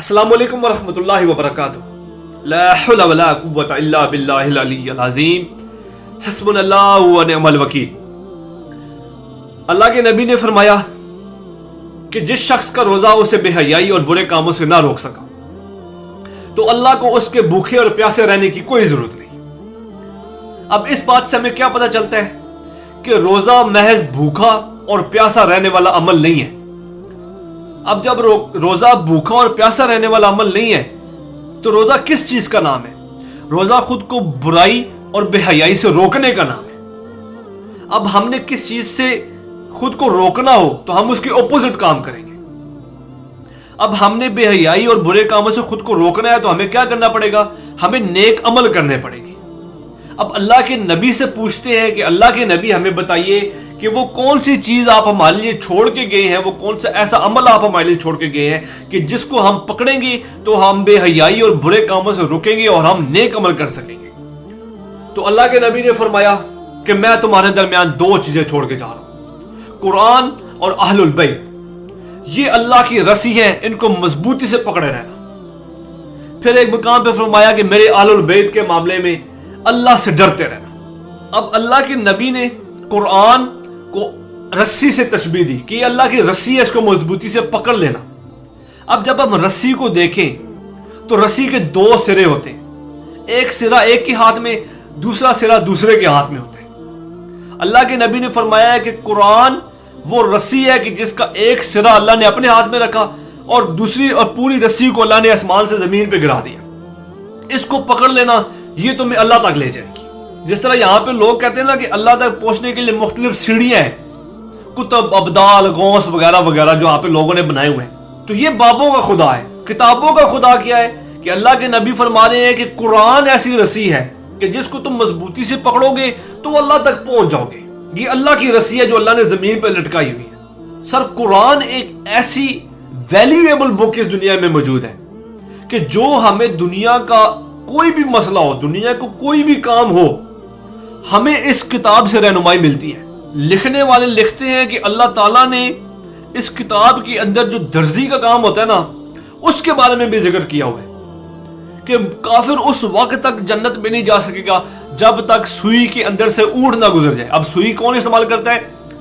السلام علیکم ورحمۃ اللہ وبرکاتہ۔ لا حول ولا قوۃ الا باللہ العلی العظیم، حسبنا اللہ ونعم الوکیل۔ اللہ کے نبی نے فرمایا کہ جس شخص کا روزہ اسے بے حیائی اور برے کاموں سے نہ روک سکا تو اللہ کو اس کے بھوکے اور پیاسے رہنے کی کوئی ضرورت نہیں۔ اب اس بات سے ہمیں کیا پتہ چلتا ہے کہ روزہ محض بھوکا اور پیاسا رہنے والا عمل نہیں ہے۔ اب جب روزہ بھوکا اور پیاسا رہنے والا عمل نہیں ہے تو روزہ کس چیز کا نام ہے؟ روزہ خود کو برائی اور بے حیائی سے روکنے کا نام ہے۔ اب ہم نے کس چیز سے خود کو روکنا ہو تو ہم اس کے اپوزٹ کام کریں گے۔ اب ہم نے بے حیائی اور برے کاموں سے خود کو روکنا ہے تو ہمیں کیا کرنا پڑے گا؟ ہمیں نیک عمل کرنے پڑے گی۔ اب اللہ کے نبی سے پوچھتے ہیں کہ اللہ کے نبی ہمیں بتائیے کہ وہ کون سی چیز آپ ہمارے لیے چھوڑ کے گئے ہیں، وہ کون سا ایسا عمل آپ ہمارے لیے چھوڑ کے گئے ہیں کہ جس کو ہم پکڑیں گے تو ہم بے حیائی اور برے کاموں سے رکیں گے اور ہم نیک عمل کر سکیں گے۔ تو اللہ کے نبی نے فرمایا کہ میں تمہارے درمیان دو چیزیں چھوڑ کے جا رہا ہوں، قرآن اور اہل البیت۔ یہ اللہ کی رسی ہے، ان کو مضبوطی سے پکڑے رہنا۔ پھر ایک مقام پہ فرمایا کہ میرے اہل البیت کے معاملے میں اللہ سے ڈرتے رہنا۔ اب اللہ کے نبی نے قرآن کو رسی سے تشبیہ دی کہ یہ اللہ کی رسی ہے، اس کو مضبوطی سے پکڑ لینا۔ اب جب ہم رسی کو دیکھیں تو رسی کے دو سرے ہوتے ہیں، ایک سرا ایک کے ہاتھ میں، دوسرا سرا دوسرے کے ہاتھ میں ہوتا ہے۔ اللہ کے نبی نے فرمایا ہے کہ قرآن وہ رسی ہے کہ جس کا ایک سرا اللہ نے اپنے ہاتھ میں رکھا اور دوسری اور پوری رسی کو اللہ نے آسمان سے زمین پہ گرا دیا۔ اس کو پکڑ لینا یہ تمہیں اللہ تک لے جائے گی۔ جس طرح یہاں پہ لوگ کہتے ہیں نا کہ اللہ تک پہنچنے کے لیے مختلف سیڑھیاں ہیں، کتب، ابدال، غوث وغیرہ وغیرہ جو یہاں پہ لوگوں نے بنائے ہوئے ہیں، تو یہ بابوں کا خدا ہے۔ کتابوں کا خدا کیا ہے کہ اللہ کے نبی فرما رہے ہیں کہ قرآن ایسی رسی ہے کہ جس کو تم مضبوطی سے پکڑو گے تو اللہ تک پہنچ جاؤ گے۔ یہ اللہ کی رسی ہے جو اللہ نے زمین پہ لٹکائی ہوئی ہے۔ سر، قرآن ایک ایسی ویلیویبل بک اس دنیا میں موجود ہے کہ جو ہمیں دنیا کا کوئی بھی مسئلہ ہو، دنیا کو کوئی بھی کام ہو، ہمیں اس کتاب سے رہنمائی ملتی ہے۔ لکھنے والے لکھتے ہیں کہ اللہ تعالیٰ نے اس کتاب کے اندر جو درزی کا کام ہوتا ہے نا، اس کے بارے میں بھی ذکر کیا ہوا ہے کہ کافر اس وقت تک جنت میں نہیں جا سکے گا جب تک سوئی کے اندر سے اونٹ نہ گزر جائے۔ اب سوئی کون استعمال کرتا ہے؟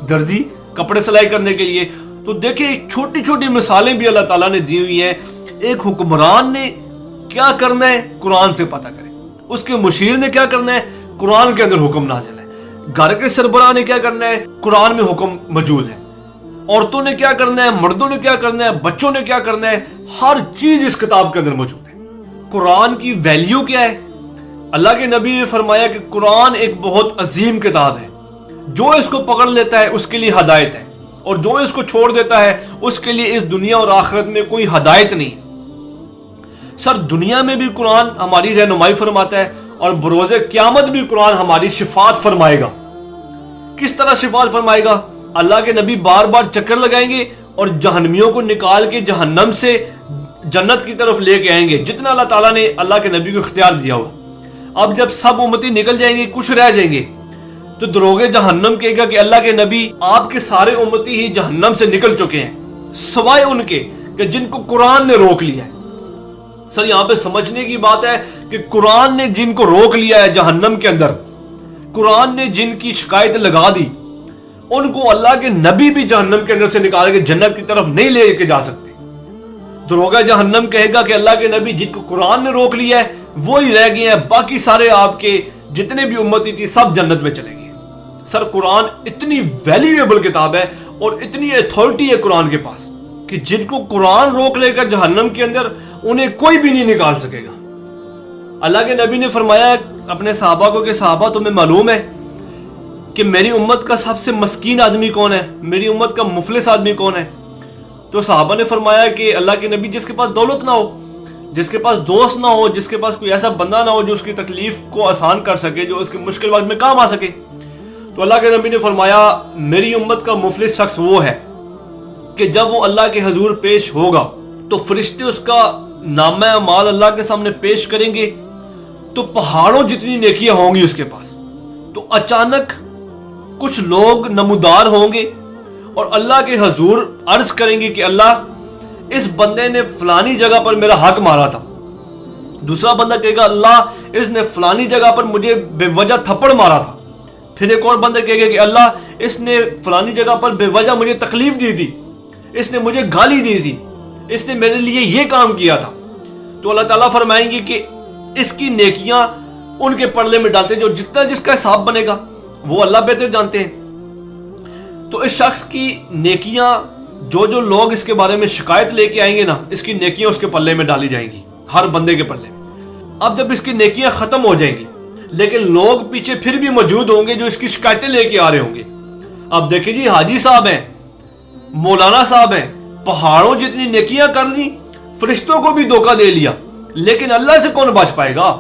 درزی، کپڑے سلائی کرنے کے لیے۔ تو دیکھیں چھوٹی چھوٹی مثالیں بھی اللہ تعالیٰ نے دی ہوئی ہیں۔ ایک حکمران نے کیا کرنا ہے قرآن سے پتہ کرے، اس کے مشیر نے کیا کرنا ہے قرآن کے اندر حکم نازل ہے، گھر کے سربراہ نے کیا کرنا ہے قرآن میں حکم موجود ہے، عورتوں نے کیا کرنا ہے، مردوں نے کیا کرنا ہے، بچوں نے کیا کرنا ہے، ہر چیز اس کتاب کے اندر موجود ہے۔ قرآن کی ویلیو کیا ہے؟ اللہ کے نبی نے فرمایا کہ قرآن ایک بہت عظیم کتاب ہے، جو اس کو پکڑ لیتا ہے اس کے لیے ہدایت ہے، اور جو اس کو چھوڑ دیتا ہے اس کے لیے اس دنیا اور آخرت میں کوئی ہدایت نہیں۔ سر، دنیا میں بھی قرآن ہماری رہنمائی فرماتا ہے اور بروز قیامت بھی قرآن ہماری شفاعت فرمائے گا۔ کس طرح شفاعت فرمائے گا؟ اللہ کے نبی بار بار چکر لگائیں گے اور جہنمیوں کو نکال کے جہنم سے جنت کی طرف لے کے آئیں گے، جتنا اللہ تعالیٰ نے اللہ کے نبی کو اختیار دیا ہوا۔ اب جب سب امتی نکل جائیں گے، کچھ رہ جائیں گے، تو دروغے جہنم کہے گا کہ اللہ کے نبی آپ کے سارے امتی ہی جہنم سے نکل چکے ہیں سوائے ان کے کہ جن کو قرآن نے روک لیا ہے۔ سر، یہاں پہ سمجھنے کی بات ہے کہ قرآن نے جن کو روک لیا ہے جہنم کے اندر، قرآن نے جن کی شکایت لگا دی، ان کو اللہ کے نبی بھی جہنم کے اندر سے نکال کے جنت کی طرف نہیں لے کے جا سکتے۔ دروغہ جہنم کہے گا کہ اللہ کے نبی جن کو قرآن نے روک لیا ہے وہی رہ گئے ہیں، باقی سارے آپ کے جتنے بھی امتی تھی سب جنت میں چلے گئے۔ سر، قرآن اتنی ویلیویبل کتاب ہے اور اتنی اتھارٹی ہے قرآن کے پاس کہ جن کو قرآن روک لے کر جہنم کے اندر انہیں کوئی بھی نہیں نکال سکے گا۔ اللہ کے نبی نے فرمایا اپنے صحابہ کو کہ صحابہ، تمہیں معلوم ہے کہ میری امت کا سب سے مسکین آدمی کون ہے، میری امت کا مفلس آدمی کون ہے؟ تو صحابہ نے فرمایا کہ اللہ کے نبی جس کے پاس دولت نہ ہو، جس کے پاس دوست نہ ہو، جس کے پاس کوئی ایسا بندہ نہ ہو جو اس کی تکلیف کو آسان کر سکے، جو اس کے مشکل وقت میں کام آ سکے۔ تو اللہ کے نبی نے فرمایا میری امت کا مفلس شخص وہ ہے کہ جب وہ اللہ کے حضور پیش ہوگا تو فرشتے اس کا نامہ اعمال اللہ کے سامنے پیش کریں گے تو پہاڑوں جتنی نیکیاں ہوں گی اس کے پاس۔ تو اچانک کچھ لوگ نمودار ہوں گے اور اللہ کے حضور عرض کریں گے کہ اللہ، اس بندے نے فلانی جگہ پر میرا حق مارا تھا. دوسرا بندہ کہے گا اللہ اس نے فلانی جگہ پر مجھے بے وجہ تھپڑ مارا تھا. پھر ایک اور بندہ کہے گا کہ اللہ اس نے فلانی جگہ پر بے وجہ مجھے تکلیف دی تھی, اس نے مجھے گالی دی تھی, اس نے میرے لیے یہ کام کیا تھا. تو اللہ تعالیٰ فرمائیں گے کہ اس کی نیکیاں ان کے پلڑے میں ڈالتے, جو جتنا جس کا حساب بنے گا وہ اللہ بہتر جانتے ہیں. تو اس شخص کی نیکیاں, جو لوگ اس کے بارے میں شکایت لے کے آئیں گے نا, اس کی نیکیاں اس کے پلے میں ڈالی جائیں گی, ہر بندے کے پلے میں. اب جب اس کی نیکیاں ختم ہو جائیں گی لیکن لوگ پیچھے پھر بھی موجود ہوں گے جو اس کی شکایتیں لے کے آ رہے ہوں گے. اب دیکھیں جی, حاجی صاحب ہیں, مولانا صاحب ہیں, پہاڑوں جتنی نیکیاں کر لی, فرشتوں کو بھی دھوکہ دے لیا, لیکن اللہ سے کون بچ پائے گا؟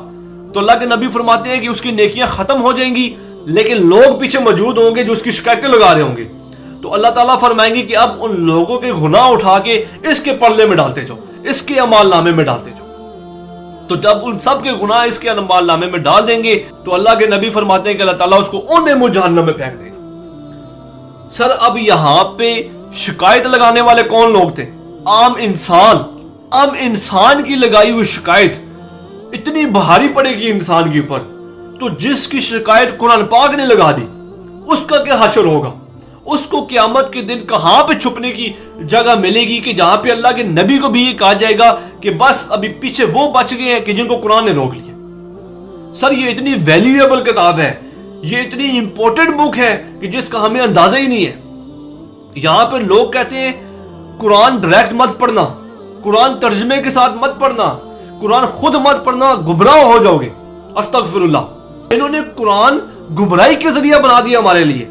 تو اللہ کے نبی فرماتے ہیں کہ اس کی نیکیاں ختم ہو جائیں گی لیکن لوگ پیچھے موجود ہوں گے جو اس کی شکایتیں لگا رہے ہوں گے. تو اللہ تعالیٰ فرمائیں گے کہ اب ان لوگوں کے گناہ اٹھا کے اس کے پلڑے میں ڈالتے جاؤ, اس کے اعمال نامے میں ڈالتے جاؤ. تو جب ان سب کے گناہ اس کے اعمال نامے میں ڈال دیں گے تو اللہ کے نبی فرماتے ہیں کہ اللہ تعالیٰ اس کو اوندے منہ جہنم میں پھینک دے گا. سر اب یہاں پہ شکایت لگانے والے کون لوگ تھے؟ عام انسان. اب انسان کی لگائی ہوئی شکایت اتنی بھاری پڑے گی انسان کے اوپر, تو جس کی شکایت قرآن پاک نے لگا دی اس کا کیا حشر ہوگا؟ اس کو قیامت کے دن کہاں پہ چھپنے کی جگہ ملے گی کہ جہاں پہ اللہ کے نبی کو بھی یہ کہا جائے گا کہ بس ابھی پیچھے وہ بچ گئے ہیں کہ جن کو قرآن نے روک لیا. سر یہ اتنی ویلیویبل کتاب ہے, یہ اتنی امپورٹنٹ بک ہے کہ جس کا ہمیں اندازہ ہی نہیں ہے. یہاں پہ لوگ کہتے ہیں قرآن ڈائریکٹ مت پڑھنا, قرآن ترجمے کے ساتھ مت پڑھنا, قرآن خود مت پڑھنا, گمراہ ہو جاؤ گے. استغفر اللہ. انہوں نے قرآن گمراہی کے ذریعہ بنا دیا ہمارے لیے.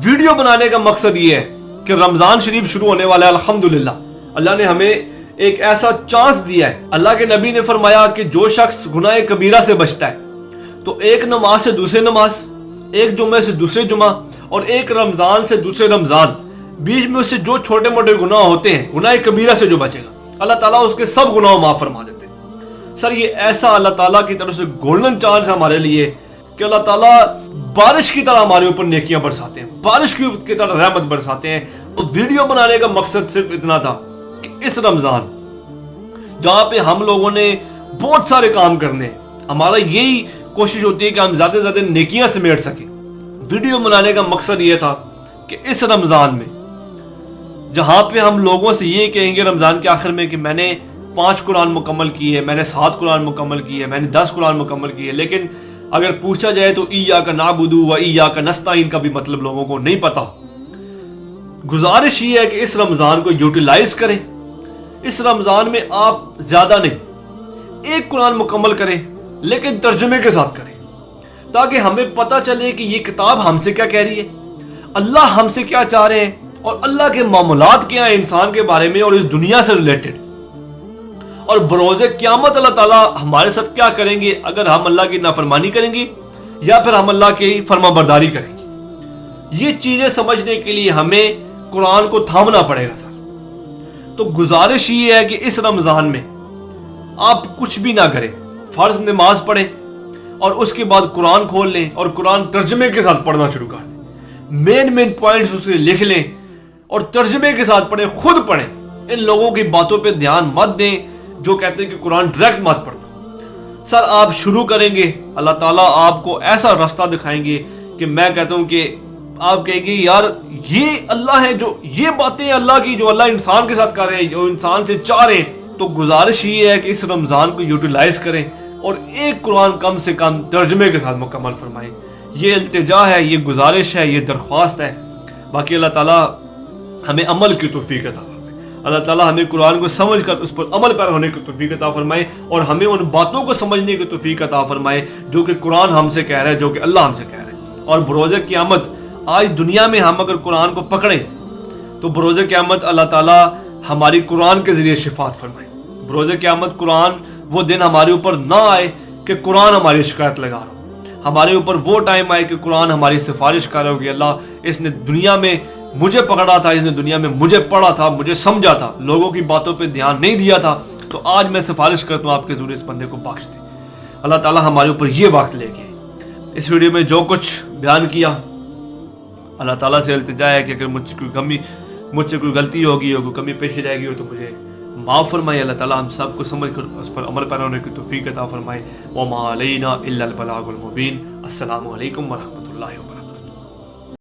ویڈیو بنانے کا مقصد یہ ہے کہ رمضان شریف شروع ہونے والا ہے, الحمدللہ اللہ نے ہمیں ایک ایسا چانس دیا ہے. اللہ کے نبی نے فرمایا کہ جو شخص گناہ کبیرہ سے بچتا ہے تو ایک نماز سے دوسرے نماز, ایک جمعہ سے دوسرے جمعہ, اور ایک رمضان سے دوسرے رمضان, بیچ میں اس سے جو چھوٹے موٹے گناہ ہوتے ہیں, گناہ کبیرہ سے جو بچے گا, اللہ تعالیٰ اس کے سب گناہ معاف فرما دیتے ہیں. سر یہ ایسا اللہ تعالیٰ کی طرف سے گولڈن چانس ہے ہمارے لیے کہ اللہ تعالیٰ بارش کی طرح ہمارے اوپر نیکیاں برساتے ہیں, بارش کی طرح رحمت برساتے ہیں. تو ویڈیو بنانے کا مقصد صرف اتنا تھا کہ اس رمضان جہاں پہ ہم لوگوں نے بہت سارے کام کرنے ہیں, ہمارا یہی کوشش ہوتی ہے کہ ہم زیادہ سے زیادہ نیکیاں سمیٹ سکیں. ویڈیو بنانے کا مقصد یہ تھا کہ اس رمضان میں جہاں پہ ہم لوگوں سے یہ کہیں گے رمضان کے آخر میں کہ میں نے 5 قرآن مکمل کیے, میں نے 7 قرآن مکمل کیے, میں نے 10 قرآن مکمل کیے, لیکن اگر پوچھا جائے تو ایاک نعبد و ایاک نستعین کا بھی مطلب لوگوں کو نہیں پتا. گزارش یہ ہے کہ اس رمضان کو یوٹیلائز کریں. اس رمضان میں آپ زیادہ نہیں, ایک قرآن مکمل کریں لیکن ترجمے کے ساتھ کریں, تاکہ ہمیں پتہ چلے کہ یہ کتاب ہم سے کیا کہہ رہی ہے, اللہ ہم سے کیا چاہ رہے ہیں, اور اللہ کے معاملات کیا ہیں انسان کے بارے میں اور اس دنیا سے ریلیٹڈ, اور بروز قیامت اللہ تعالیٰ ہمارے ساتھ کیا کریں گے اگر ہم اللہ کی نافرمانی کریں گے یا پھر ہم اللہ کی فرما برداری کریں گے. یہ چیزیں سمجھنے کے لیے ہمیں قرآن کو تھامنا پڑے گا. سر تو گزارش یہ ہے کہ اس رمضان میں آپ کچھ بھی نہ کریں, فرض نماز پڑھیں اور اس کے بعد قرآن کھول لیں اور قرآن ترجمے کے ساتھ پڑھنا شروع کر دیں. مین پوائنٹس اسے لکھ لیں اور ترجمے کے ساتھ پڑھیں, خود پڑھیں. ان لوگوں کی باتوں پہ دھیان مت دیں جو کہتے ہیں کہ قرآن ڈائریکٹ مت پڑھنا. سر آپ شروع کریں گے, اللہ تعالیٰ آپ کو ایسا راستہ دکھائیں گے کہ میں کہتا ہوں کہ آپ کہیں گے یار یہ اللہ ہے, جو یہ باتیں اللہ کی جو اللہ انسان کے ساتھ کر رہے ہیں, جو انسان سے چاہ رہے ہیں. تو گزارش یہ ہے کہ اس رمضان کو یوٹیلائز کریں اور ایک قرآن کم سے کم ترجمے کے ساتھ مکمل فرمائیں. یہ التجا ہے, یہ گزارش ہے, یہ درخواست ہے. باقی اللہ تعالیٰ ہمیں عمل کی توفیق عطا فرمائے. اللہ تعالیٰ ہمیں قرآن کو سمجھ کر اس پر عمل پیرا ہونے کی توفیق عطا فرمائے, اور ہمیں ان باتوں کو سمجھنے کی توفیق عطا فرمائے جو کہ قرآن ہم سے کہہ رہا ہے, جو کہ اللہ ہم سے کہہ رہا ہے. اور بروز قیامت آج دنیا میں ہم اگر قرآن کو پکڑیں تو بروز قیامت اللہ تعالیٰ ہماری قرآن کے ذریعے شفاعت فرمائے. بروز قیامت قرآن وہ دن ہمارے اوپر نہ آئے کہ قرآن ہماری شکایت لگا رہا ہو, ہمارے اوپر وہ ٹائم آئے کہ قرآن ہماری سفارش کر رہا ہو کہ اللہ اس نے دنیا میں مجھے پکڑا تھا, اس نے دنیا میں مجھے پڑھا تھا, مجھے سمجھا تھا, لوگوں کی باتوں پہ دھیان نہیں دیا تھا, تو آج میں سفارش کرتا ہوں آپ کے ذریعے اس بندے کو بخش دیں. اللہ تعالیٰ ہمارے اوپر یہ وقت لے کے اس ویڈیو میں جو کچھ بیان کیا اللہ تعالیٰ سے التجا ہے کہ اگر مجھ سے کوئی کمی مجھ سے کوئی غلطی ہوگی کوئی کمی پیشی رہ گئی ہو تو مجھے معاف فرمائے. اللہ تعالیٰ ہم سب کو سمجھ کر اس پر عمل پیرا ہونے کی توفیق عطا فرمائے. وما علینا الا البلاغ المبین. السلام علیکم ورحمۃ اللہ وبرکاتہ.